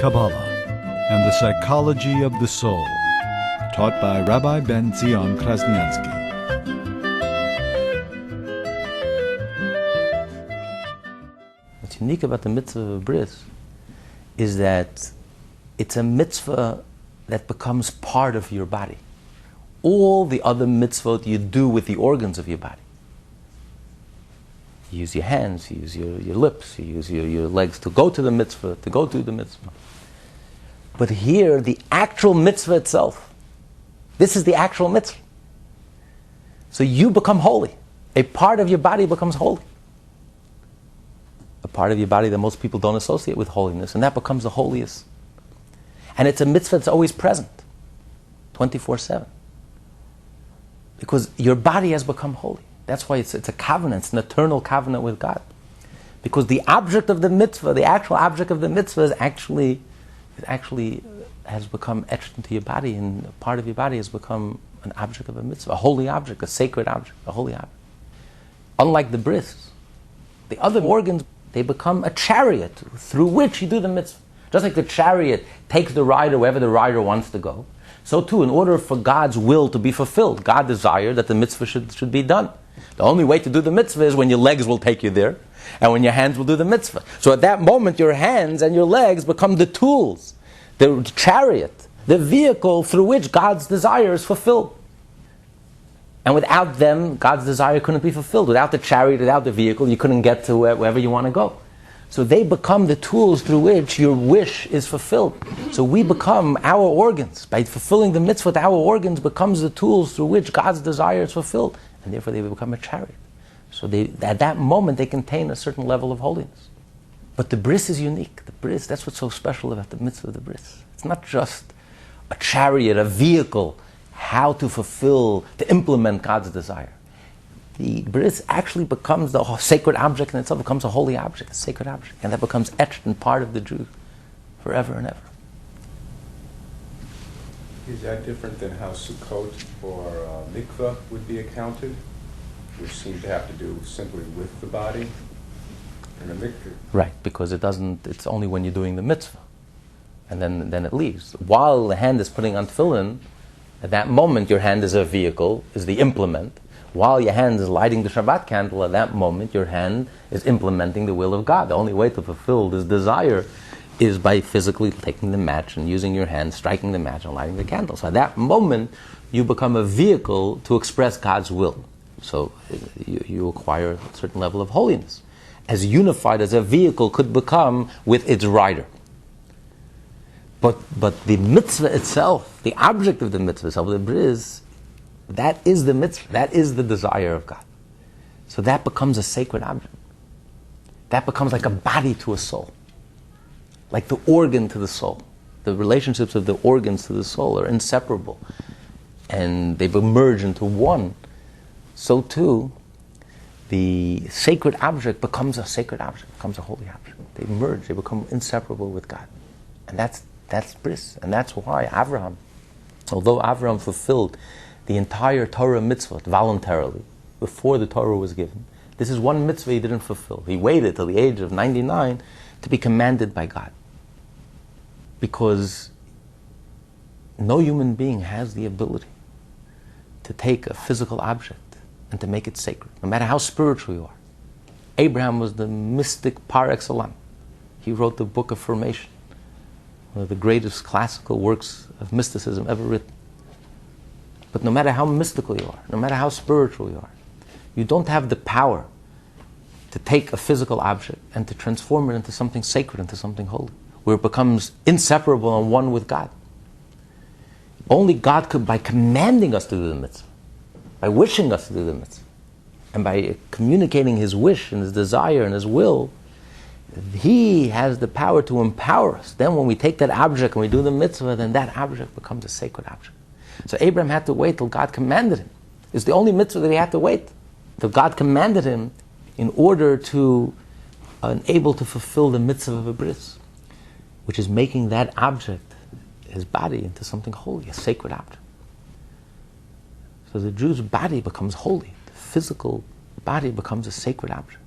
Kabbalah and the psychology of the soul, taught by Rabbi Tzion Krasnianski. What's unique about the mitzvah of bris is that it's a mitzvah that becomes part of your body. All the other mitzvot you do with the organs of your body. You use your hands, you use your lips, you use your legs to go to the mitzvah, to go to the mitzvah. But here, the actual mitzvah itself, this is the actual mitzvah. So you become holy. A part of your body becomes holy. A part of your body that most people don't associate with holiness, and that becomes the holiest. And it's a mitzvah that's always present, 24/7. Because your body has become holy. That's why it's a covenant, it's an eternal covenant with God. Because the object of the mitzvah, the actual object of the mitzvah is actually has become etched into your body, and a part of your body has become an object of a mitzvah, a holy object, a sacred object, a holy object. Unlike the bris, the other organs, they become a chariot through which you do the mitzvah. Just like the chariot takes the rider wherever the rider wants to go, so too, in order for God's will to be fulfilled, God desired that the mitzvah should be done. The only way to do the mitzvah is when your legs will take you there, and when your hands will do the mitzvah. So at that moment, your hands and your legs become the tools, the chariot, the vehicle through which God's desire is fulfilled. And without them, God's desire couldn't be fulfilled. Without the chariot, without the vehicle, you couldn't get to wherever you want to go. So they become the tools through which your wish is fulfilled. So we become our organs. By fulfilling the mitzvah, our organs becomes the tools through which God's desire is fulfilled. And therefore they become a chariot. So at that moment they contain a certain level of holiness. But the bris is unique. The bris, that's what's so special about the mitzvah of the bris. It's not just a chariot, a vehicle, how to fulfill, to implement God's desire. The bris actually becomes the sacred object in itself, becomes a holy object, a sacred object. And that becomes etched and part of the Jew forever and ever. Is that different than how Sukkot or mikvah would be accounted, which seem to have to do simply with the body and the mikvah? Right, because it's only when you're doing the mitzvah. And then it leaves. While the hand is putting on tefillin, at that moment your hand is a vehicle, is the implement. While your hand is lighting the Shabbat candle, at that moment your hand is implementing the will of God. The only way to fulfill this desire is by physically taking the match and using your hand, striking the match and lighting the candle. So at that moment you become a vehicle to express God's will. So you acquire a certain level of holiness, as unified as a vehicle could become with its rider. But the mitzvah itself, the object of the mitzvah itself, the bris, that is the mitzvah, that is the desire of God. So that becomes a sacred object. That becomes like a body to a soul, like the organ to the soul. The relationships of the organs to the soul are inseparable, and they've emerged into one. So too, the sacred object becomes a sacred object, becomes a holy object. They merge, they become inseparable with God. And that's bris. And that's why Avraham, although Avraham fulfilled the entire Torah mitzvah voluntarily, before the Torah was given, this is one mitzvah he didn't fulfill. He waited till the age of 99 to be commanded by God. Because no human being has the ability to take a physical object and to make it sacred, no matter how spiritual you are. Abraham was the mystic par excellence. He wrote the Book of Formation, one of the greatest classical works of mysticism ever written. But no matter how mystical you are, no matter how spiritual you are, you don't have the power to take a physical object and to transform it into something sacred, into something holy, where it becomes inseparable and one with God. Only God could, by commanding us to do the mitzvah, by wishing us to do the mitzvah, and by communicating His wish and His desire and His will, He has the power to empower us. Then when we take that object and we do the mitzvah, then that object becomes a sacred object. So Abraham had to wait till God commanded him. It's the only mitzvah that he had to wait till God commanded him in order to able to fulfill the mitzvah of a bris, which is making that object, his body, into something holy, a sacred object. So the Jew's body becomes holy. The physical body becomes a sacred object,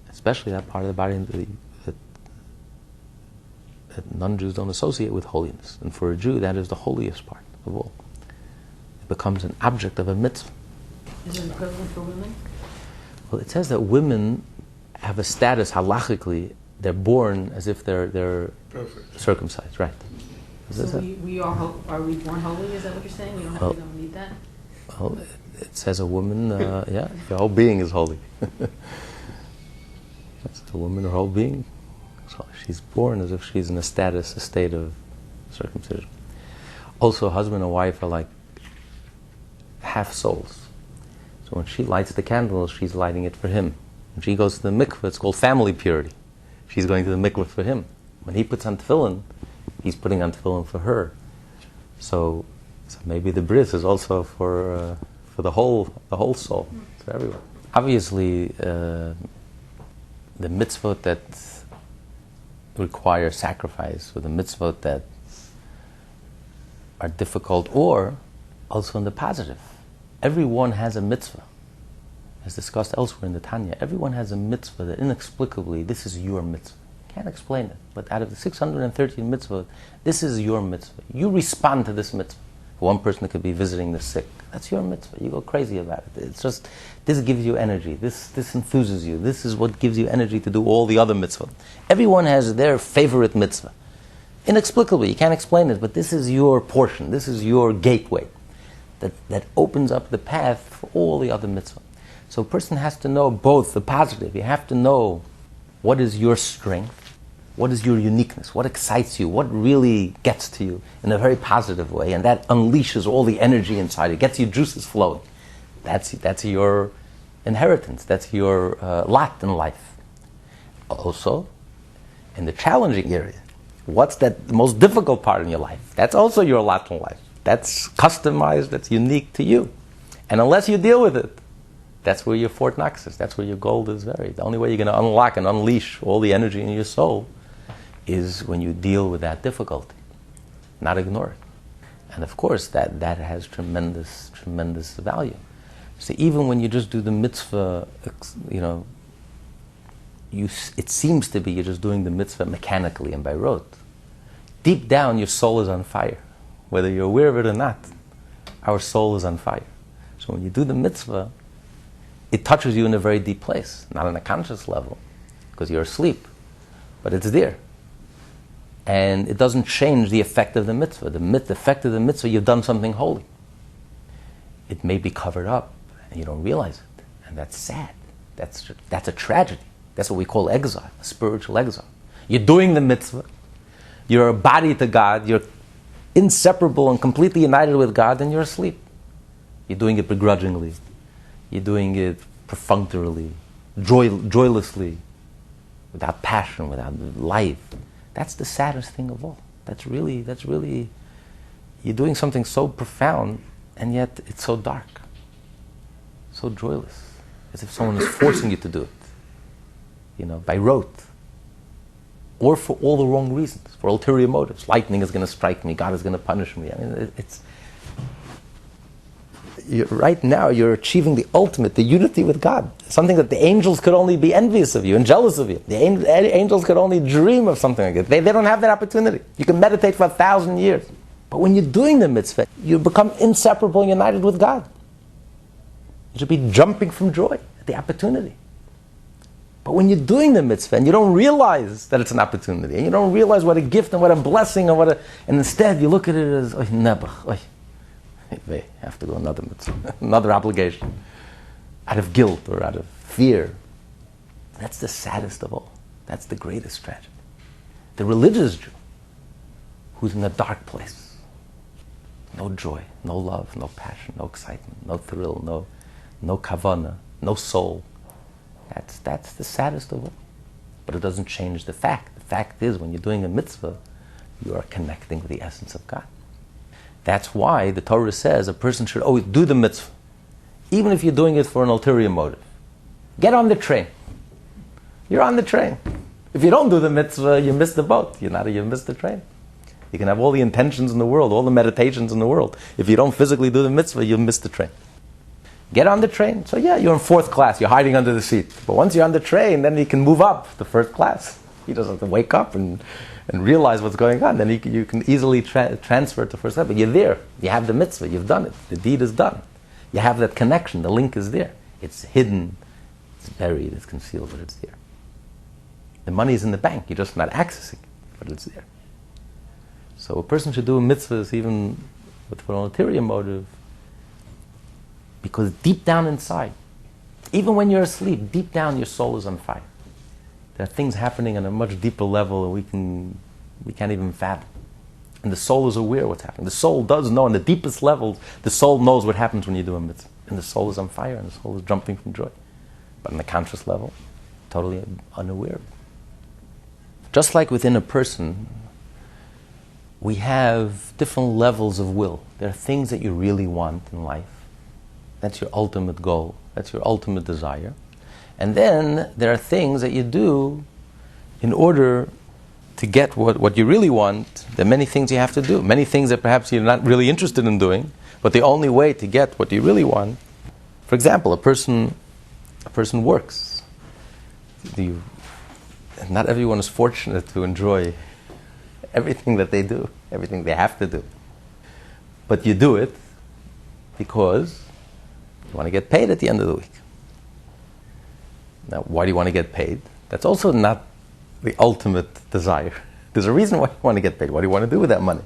especially that part of the body that that non-Jews don't associate with holiness. And for a Jew, that is the holiest part of all. It becomes an object of a mitzvah. Is it equivalent for women? Well, it says that women have a status halachically. They're born as if they're circumcised, right? So are we born holy? Is that what you're saying? We don't need that? Well, it says a woman, the whole being is holy. That's the woman, her whole being. So she's born as if she's in a state of circumcision. Also, husband and wife are like half souls. So when she lights the candles, she's lighting it for him. When she goes to the mikveh, it's called family purity. She's going to the mikveh for him. When he puts on tefillin, he's putting on tefillin for her. So maybe the bris is also for the whole soul, for everyone. Obviously, the mitzvot that require sacrifice, or the mitzvot that are difficult, or also in the positive. Everyone has a mitzvah. As discussed elsewhere in the Tanya, everyone has a mitzvah that inexplicably, this is your mitzvah. Can't explain it, but out of the 613 mitzvot, this is your mitzvah. You respond to this mitzvah. For one person, it could be visiting the sick. That's your mitzvah. You go crazy about it. It's just, this gives you energy. This enthuses you. This is what gives you energy to do all the other mitzvot. Everyone has their favorite mitzvah. Inexplicably, you can't explain it, but this is your portion. This is your gateway that opens up the path for all the other mitzvot. So a person has to know both the positive. You have to know what is your strength, what is your uniqueness, what excites you, what really gets to you in a very positive way, and that unleashes all the energy inside. It gets your juices flowing. That's your inheritance. That's your lot in life. Also, in the challenging area, what's the most difficult part in your life? That's also your lot in life. That's customized, that's unique to you. And unless you deal with it, that's where your Fort Knox is. That's where your gold is buried. The only way you're going to unlock and unleash all the energy in your soul is when you deal with that difficulty, not ignore it. And of course, that has tremendous, tremendous value. So even when you just do the mitzvah, it seems to be you're just doing the mitzvah mechanically and by rote. Deep down, your soul is on fire. Whether you're aware of it or not, our soul is on fire. So when you do the mitzvah, it touches you in a very deep place, not on a conscious level, because you're asleep, but it's there. And it doesn't change the effect of the mitzvah. The effect of the mitzvah, you've done something holy. It may be covered up, and you don't realize it. And that's sad. That's a tragedy. That's what we call exile, a spiritual exile. You're doing the mitzvah. You're a body to God. You're inseparable and completely united with God, and you're asleep. You're doing it begrudgingly. You're doing it perfunctorily, joylessly, without passion, without life. That's the saddest thing of all. That's really, you're doing something so profound, and yet it's so dark, so joyless, as if someone is forcing you to do it, by rote, or for all the wrong reasons, for ulterior motives. Lightning is going to strike me, God is going to punish me. I mean, right now you're achieving the ultimate, the unity with God. Something that the angels could only be envious of you and jealous of you. The angels could only dream of something like that. They don't have that opportunity. You can meditate for 1,000 years. But when you're doing the mitzvah, you become inseparable and united with God. You should be jumping from joy at the opportunity. But when you're doing the mitzvah and you don't realize that it's an opportunity, and you don't realize what a gift and what a blessing and instead you look at it as, they have to go another mitzvah, another obligation, out of guilt or out of fear. That's the saddest of all. That's the greatest tragedy. The religious Jew, who's in a dark place, no joy, no love, no passion, no excitement, no thrill, no kavanah, no soul. That's the saddest of all. But it doesn't change the fact. The fact is, when you're doing a mitzvah, you are connecting with the essence of God. That's why the Torah says a person should always do the mitzvah, even if you're doing it for an ulterior motive. Get on the train. You're on the train. If you don't do the mitzvah, you miss the boat. You miss the train. You can have all the intentions in the world, all the meditations in the world. If you don't physically do the mitzvah, you'll miss the train. Get on the train. So you're in fourth class. You're hiding under the seat. But once you're on the train, then you can move up to first class. He doesn't have to wake up and realize what's going on. Then you can easily transfer it to first step. But you're there. You have the mitzvah. You've done it. The deed is done. You have that connection. The link is there. It's hidden. It's buried. It's concealed, but it's there. The money is in the bank. You're just not accessing it, but it's there. So a person should do a mitzvah even with an ulterior motive, because deep down inside, even when you're asleep, deep down your soul is on fire. There are things happening on a much deeper level and we can't even fathom. And the soul is aware of what's happening. The soul does know, on the deepest levels, the soul knows what happens when you do a mitzvah. And the soul is on fire and the soul is jumping from joy. But on the conscious level, totally unaware of it. Just like within a person, we have different levels of will. There are things that you really want in life. That's your ultimate goal. That's your ultimate desire. And then there are things that you do in order to get what you really want. There are many things you have to do. Many things that perhaps you're not really interested in doing, but the only way to get what you really want. For example, a person works. Not everyone is fortunate to enjoy everything that they do, everything they have to do. But you do it because you want to get paid at the end of the week. Now, why do you want to get paid? That's also not the ultimate desire. There's a reason why you want to get paid. What do you want to do with that money?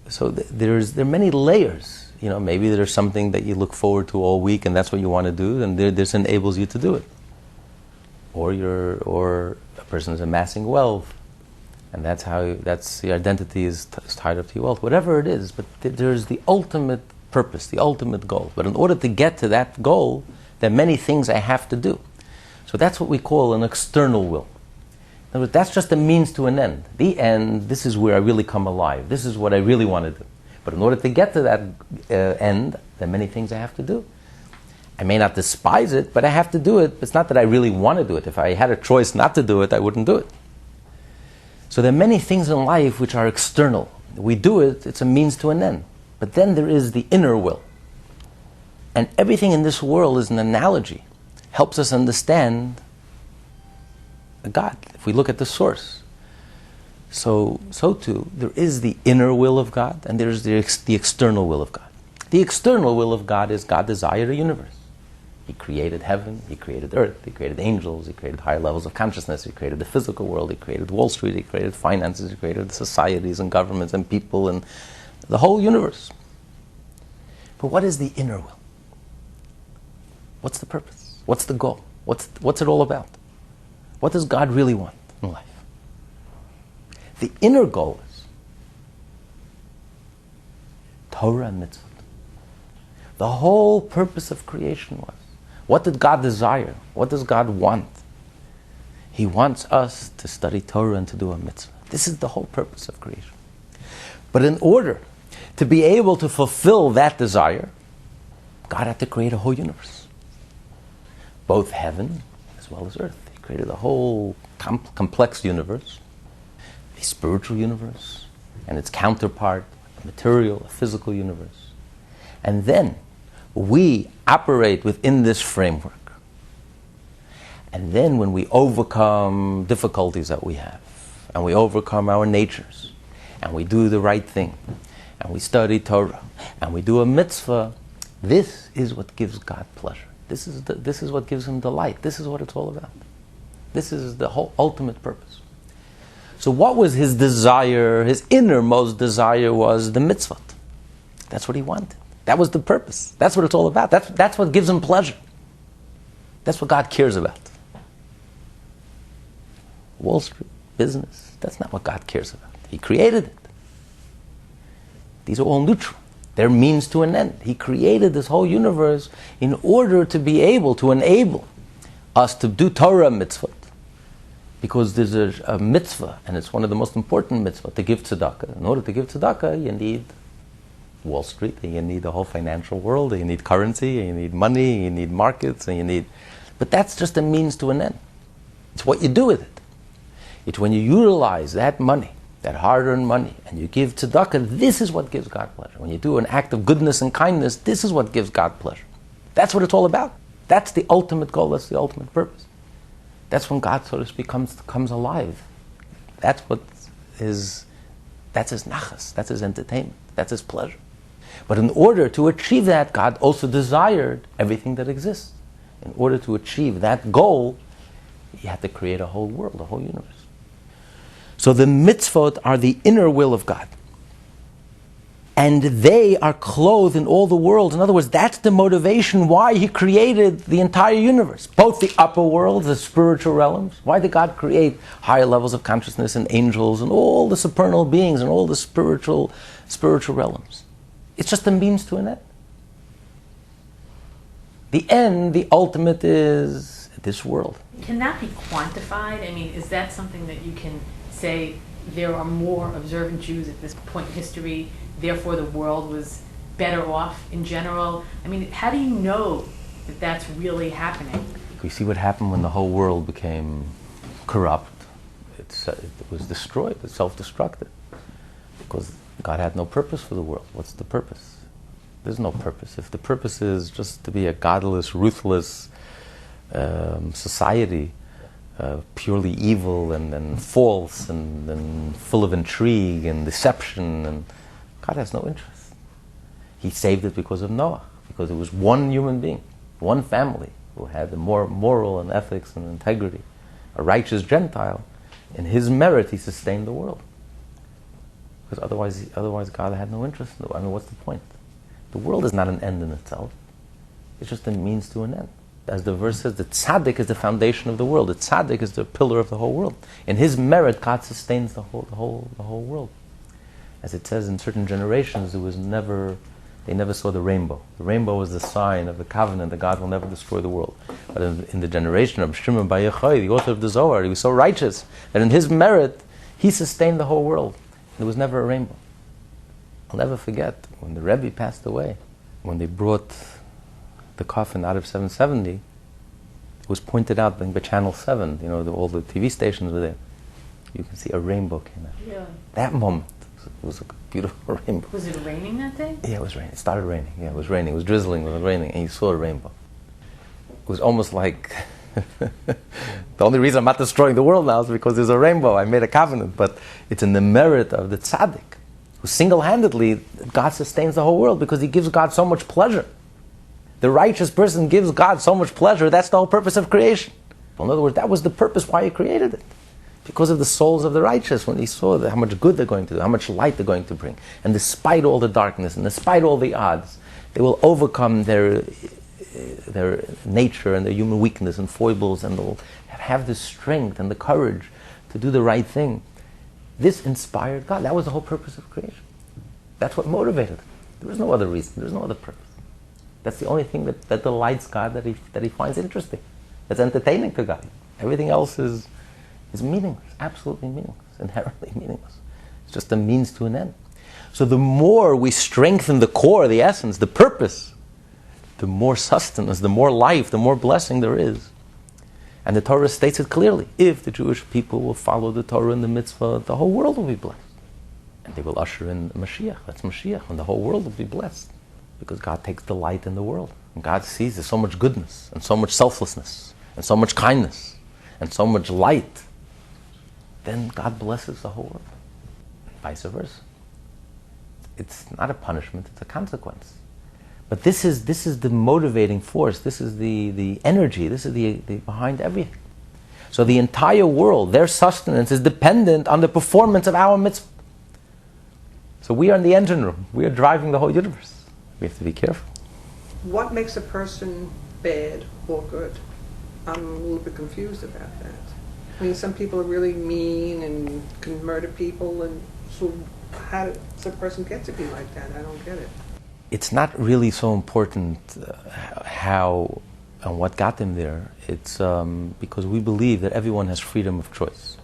So there are many layers. Maybe there's something that you look forward to all week, and that's what you want to do, and this enables you to do it. Or a person is amassing wealth, and that's the identity is tied up to your wealth. Whatever it is, but there's the ultimate purpose, the ultimate goal. But in order to get to that goal, there are many things I have to do. So that's what we call an external will. In other words, that's just a means to an end. The end, this is where I really come alive. This is what I really want to do. But in order to get to that end, there are many things I have to do. I may not despise it, but I have to do it. It's not that I really want to do it. If I had a choice not to do it, I wouldn't do it. So there are many things in life which are external. We do it, it's a means to an end. But then there is the inner will. And everything in this world is an analogy. Helps us understand God, if we look at the source. So too, there is the inner will of God, and there is the external will of God. The external will of God is God desired a universe. He created heaven, He created earth, He created angels, He created higher levels of consciousness, He created the physical world, He created Wall Street, He created finances, He created societies and governments and people and the whole universe. But what is the inner will? What's the purpose? What's the goal? What's it all about? What does God really want in life? The inner goal is Torah and mitzvah. The whole purpose of creation was, what did God desire? What does God want? He wants us to study Torah and to do a mitzvah. This is the whole purpose of creation. But in order to be able to fulfill that desire, God had to create a whole universe. Both heaven as well as earth. He created a whole complex universe, a spiritual universe, and its counterpart, a material, a physical universe. And then we operate within this framework. And then when we overcome difficulties that we have, and we overcome our natures, and we do the right thing, and we study Torah, and we do a mitzvah, this is what gives God pleasure. This is what gives Him delight. This is what it's all about. This is the whole ultimate purpose. So what was His desire? His innermost desire was the mitzvah. That's what He wanted. That was the purpose. That's what it's all about. That's what gives Him pleasure. That's what God cares about. Wall Street, business, that's not what God cares about. He created it. These are all neutral. They're means to an end. He created this whole universe in order to be able to enable us to do Torah mitzvah. Because there's a mitzvah, and it's one of the most important mitzvah, to give tzedakah. In order to give tzedakah, you need Wall Street, and you need the whole financial world, and you need currency, and you need money, and you need markets, and you need... But that's just a means to an end. It's what you do with it. It's when you utilize that money, that hard-earned money, and you give tzedakah, this is what gives God pleasure. When you do an act of goodness and kindness, this is what gives God pleasure. That's what it's all about. That's the ultimate goal, that's the ultimate purpose. That's when God, so to speak, comes alive That's his nachas, that's his entertainment, that's his pleasure. But in order to achieve that, God also desired everything that exists. In order to achieve that goal, He had to create a whole world, a whole universe. So the mitzvot are the inner will of God. And they are clothed in all the worlds. In other words, that's the motivation why He created the entire universe. Both the upper worlds, the spiritual realms. Why did God create higher levels of consciousness and angels and all the supernal beings and all the spiritual realms? It's just a means to an end. The end, the ultimate, is this world. Can that be quantified? I mean, is that something that you can say there are more observant Jews at this point in history, therefore the world was better off in general? I mean, how do you know that that's really happening? We see what happened when the whole world became corrupt. It was destroyed, it self-destructed. Because God had no purpose for the world. What's the purpose? There's no purpose. If the purpose is just to be a godless, ruthless society, purely evil and false and full of intrigue and deception, and God has no interest. He saved it because of Noah, because it was one human being, one family who had the more moral and ethics and integrity, a righteous Gentile. In his merit, he sustained the world. Because otherwise God had no interest in it. I mean, what's the point? The world is not an end in itself. It's just a means to an end. As the verse says, the tzaddik is the foundation of the world. The tzaddik is the pillar of the whole world. In his merit, God sustains the whole world. As it says, in certain generations, they never saw the rainbow. The rainbow was the sign of the covenant that God will never destroy the world. But in the generation of Shimon Bar Yochai, the author of the Zohar, he was so righteous that in his merit, he sustained the whole world. There was never a rainbow. I'll never forget when the Rebbe passed away, when they brought the coffin out of 770, it was pointed out by Channel 7, all the TV stations were there. You can see a rainbow came out. Really? That moment was a beautiful rainbow. Was it raining that day? Yeah, it was raining. It started raining. Yeah, it was raining. It was drizzling. It was raining, and you saw a rainbow. It was almost like the only reason I'm not destroying the world now is because there's a rainbow. I made a covenant, but it's in the merit of the tzaddik, who single-handedly, God sustains the whole world because He gives God so much pleasure. The righteous person gives God so much pleasure. That's the whole purpose of creation. Well, in other words, that was the purpose why He created it. Because of the souls of the righteous, when He saw how much good they're going to do, how much light they're going to bring. And despite all the darkness, and despite all the odds, they will overcome their nature and their human weakness and foibles, and they'll have the strength and the courage to do the right thing. This inspired God. That was the whole purpose of creation. That's what motivated it. There was no other reason. There was no other purpose. That's the only thing that delights God, that he finds interesting, that's entertaining to God. Everything else is meaningless, absolutely meaningless, inherently meaningless. It's just a means to an end. So the more we strengthen the core, the essence, the purpose, the more sustenance, the more life, the more blessing there is. And the Torah states it clearly. If the Jewish people will follow the Torah and the mitzvah, the whole world will be blessed. And they will usher in Mashiach. That's Mashiach. And the whole world will be blessed. Because God takes delight in the world. And God sees there's so much goodness, and so much selflessness, and so much kindness, and so much light. Then God blesses the whole world. And vice versa. It's not a punishment, it's a consequence. But this is the motivating force, this is the energy, this is the behind everything. So the entire world, their sustenance is dependent on the performance of our mitzvah. So we are in the engine room, we are driving the whole universe. We have to be careful. What makes a person bad or good? I'm a little bit confused about that. I mean, some people are really mean and can murder people, and so how does a person get to be like that? I don't get it. It's not really so important how and what got them there. It's because we believe that everyone has freedom of choice.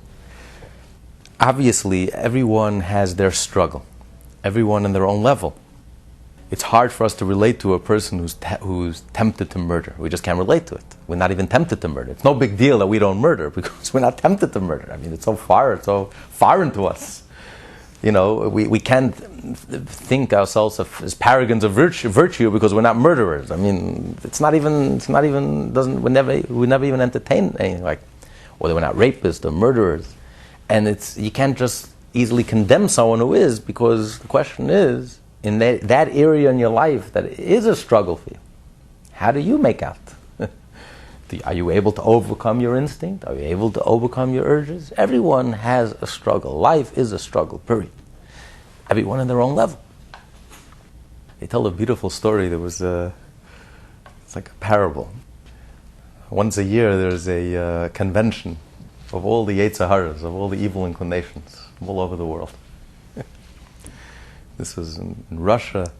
Obviously, everyone has their struggle, everyone in their own level. It's hard for us to relate to a person who's tempted to murder. We just can't relate to it. We're not even tempted to murder. It's no big deal that we don't murder because we're not tempted to murder. I mean, it's so foreign to us. We can't think ourselves as paragons of virtue because we're not murderers. I mean, we never even entertain anything like, or we're not rapists or murderers. And you can't just easily condemn someone who is, because the question is, in that area in your life that is a struggle for you, how do you make out? Are you able to overcome your instinct? Are you able to overcome your urges? Everyone has a struggle. Life is a struggle, period. Everyone on their own level. They tell a beautiful story. It's like a parable. Once a year there's a convention of all the Yetzer Haras, of all the evil inclinations all over the world. This was in Russia,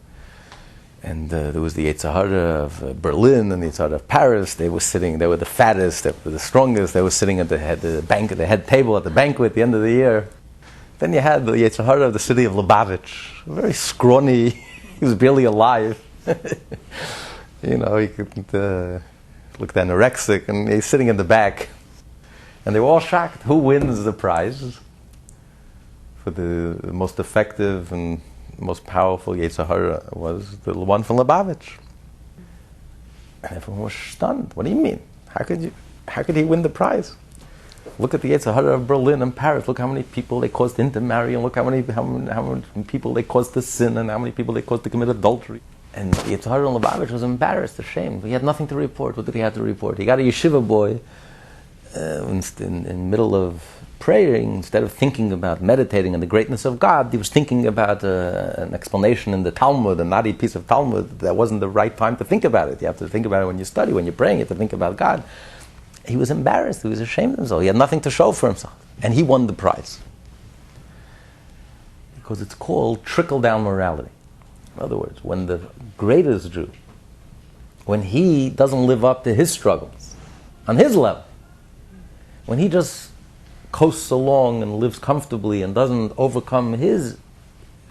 and there was the Yetzer Hara of Berlin and the Yetzer Hara of Paris. They were the fattest, they were the strongest. They were sitting at the head table at the banquet at the end of the year. Then you had the Yetzer Hara of the city of Lubavitch, very scrawny. He was barely alive. He couldn't looked anorexic, and he's sitting in the back. And they were all shocked. Who wins the prize for the most effective and most powerful Yetzer Hara? Was the one from Lubavitch. And everyone was stunned. What do you mean? How could he win the prize? Look at the Yetzer Hara of Berlin and Paris. Look how many people they caused to intermarry, and look how many people they caused to sin, and how many people they caused to commit adultery. And the Yetzer Hara in Lubavitch was embarrassed, ashamed. He had nothing to report. What did he have to report? He got a yeshiva boy in the middle of praying. Instead of thinking about meditating on the greatness of God, he was thinking about an explanation in the Talmud, a naughty piece of Talmud. That wasn't the right time to think about it. You have to think about it when you study, when you're praying. You have to think about God. He was embarrassed. He was ashamed of himself. He had nothing to show for himself. And he won the prize. Because it's called trickle-down morality. In other words, when the greatest Jew, when he doesn't live up to his struggles, on his level, when he just coasts along and lives comfortably and doesn't overcome his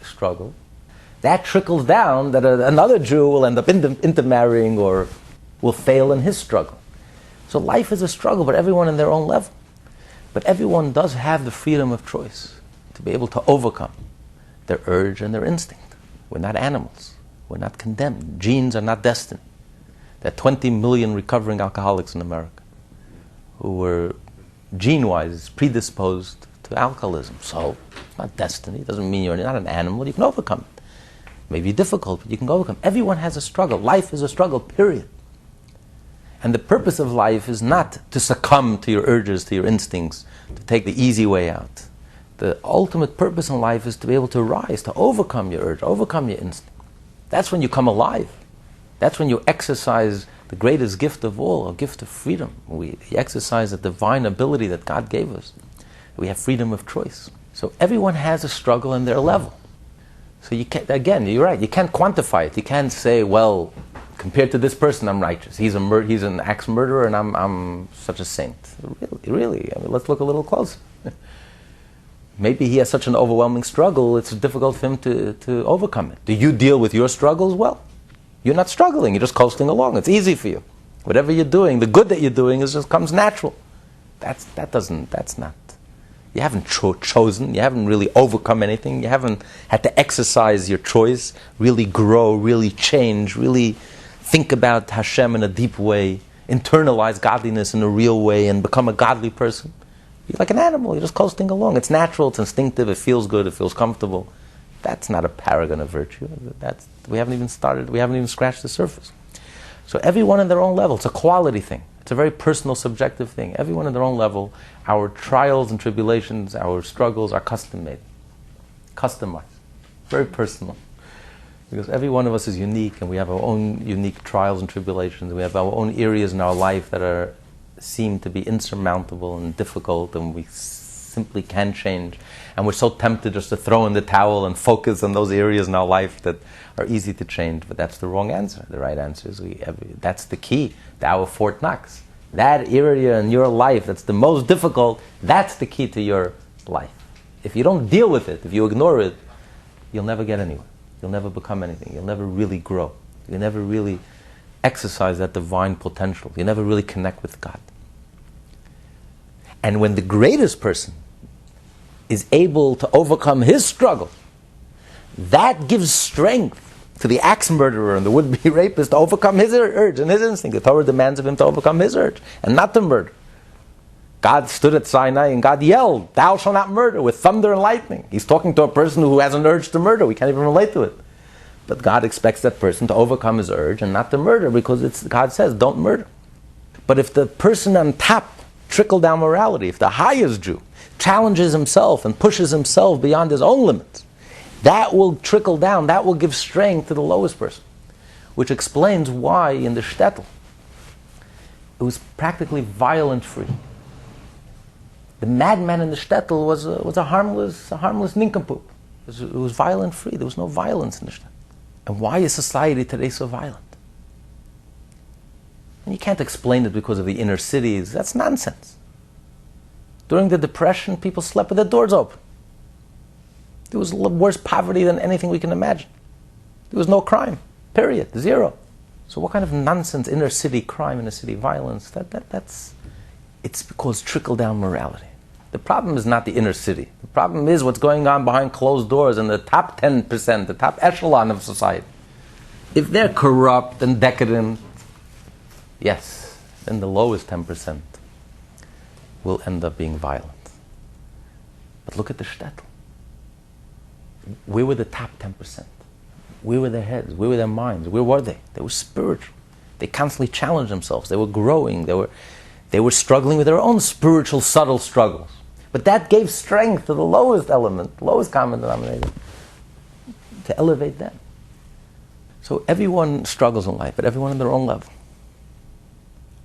struggle, that trickles down that another Jew will end up intermarrying or will fail in his struggle. So life is a struggle, but everyone in their own level. But everyone does have the freedom of choice to be able to overcome their urge and their instinct. We're not animals. We're not condemned. Genes are not destined. There are 20 million recovering alcoholics in America who were gene-wise predisposed to alcoholism. So it's not destiny. It doesn't mean you're not an animal. You can overcome it. It may be difficult, but you can overcome it. Everyone has a struggle. Life is a struggle, period. And the purpose of life is not to succumb to your urges, to your instincts, to take the easy way out. The ultimate purpose in life is to be able to rise, to overcome your urge, overcome your instinct. That's when you come alive. That's when you exercise the greatest gift of all, a gift of freedom. We exercise the divine ability that God gave us. We have freedom of choice. So everyone has a struggle in their level. So you can't, again, you're right, you can't quantify it. You can't say, well, compared to this person, I'm righteous. He's an axe-murderer, and I'm such a saint. Really? I mean, let's look a little closer. Maybe he has such an overwhelming struggle, it's difficult for him to overcome it. Do you deal with your struggles? Well, you're not struggling, you're just coasting along. It's easy for you. Whatever you're doing, the good that you're doing just comes natural. That's not. You haven't chosen, you haven't really overcome anything, you haven't had to exercise your choice, really grow, really change, really think about Hashem in a deep way, internalize godliness in a real way, and become a godly person. You're like an animal, you're just coasting along. It's natural, it's instinctive, it feels good, it feels comfortable. That's not a paragon of virtue. We haven't even scratched the surface. So everyone in their own level, it's a quality thing. It's a very personal, subjective thing. Everyone in their own level, our trials and tribulations, our struggles are custom-made, customized, very personal. Because every one of us is unique, and we have our own unique trials and tribulations. We have our own areas in our life that seem to be insurmountable and difficult, and we simply can't change. And we're so tempted just to throw in the towel and focus on those areas in our life that are easy to change. But that's the wrong answer. The right answer is that's the key to our Fort Knox. That area in your life that's the most difficult, that's the key to your life. If you don't deal with it, if you ignore it, you'll never get anywhere. You'll never become anything. You'll never really grow. You'll never really exercise that divine potential. You'll never really connect with God. And when the greatest person is able to overcome his struggle, that gives strength to the axe murderer and the would-be rapist to overcome his urge and his instinct. The Torah demands of him to overcome his urge and not to murder. God stood at Sinai and God yelled, "Thou shalt not murder," with thunder and lightning. He's talking to a person who has an urge to murder. We can't even relate to it. But God expects that person to overcome his urge and not to murder, because God says, don't murder. But if the person on top, trickle-down morality, if the highest Jew challenges himself and pushes himself beyond his own limits, that will trickle down, that will give strength to the lowest person. Which explains why in the shtetl, it was practically violence-free. The madman in the shtetl was a harmless nincompoop. It was violent-free. There was no violence in the shtetl. And why is society today so violent? And you can't explain it because of the inner cities. That's nonsense. During the Depression, people slept with their doors open. There was worse poverty than anything we can imagine. There was no crime, period, zero. So what kind of nonsense, inner city crime, inner city violence? It's because trickle-down morality. The problem is not the inner city. The problem is what's going on behind closed doors in the top 10%, the top echelon of society. If they're corrupt and decadent, yes, then the lowest 10% will end up being violent. But look at the shtetl. Where were the top 10%? Where were their heads? Where were their minds? Where were they? They were spiritual. They constantly challenged themselves. They were growing. They were struggling with their own spiritual, subtle struggles. But that gave strength to the lowest element, lowest common denominator, to elevate them. So everyone struggles in life, but everyone on their own level.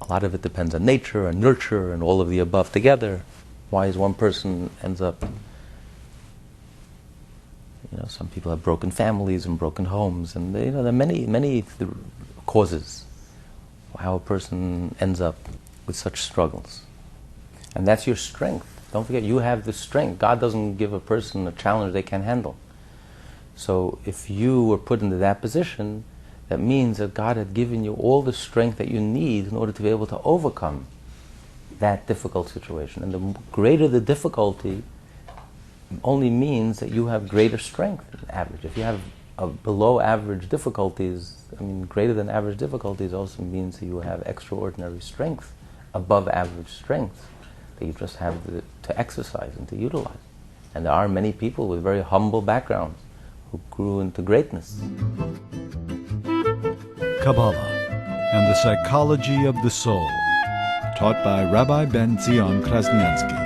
A lot of it depends on nature and nurture and all of the above together. Why is one person ends up... some people have broken families and broken homes, and there are many causes how a person ends up with such struggles. And that's your strength. Don't forget, you have the strength. God doesn't give a person a challenge they can't handle. So if you were put into that position, that means that God had given you all the strength that you need in order to be able to overcome that difficult situation. And the greater the difficulty, only means that you have greater strength than average. If you have below average difficulties, greater than average difficulties also means that you have extraordinary strength, above average strength, that you just have to exercise and to utilize. And there are many people with very humble backgrounds who grew into greatness. Kabbalah and the Psychology of the Soul, taught by Rabbi Tzion Krasnianski.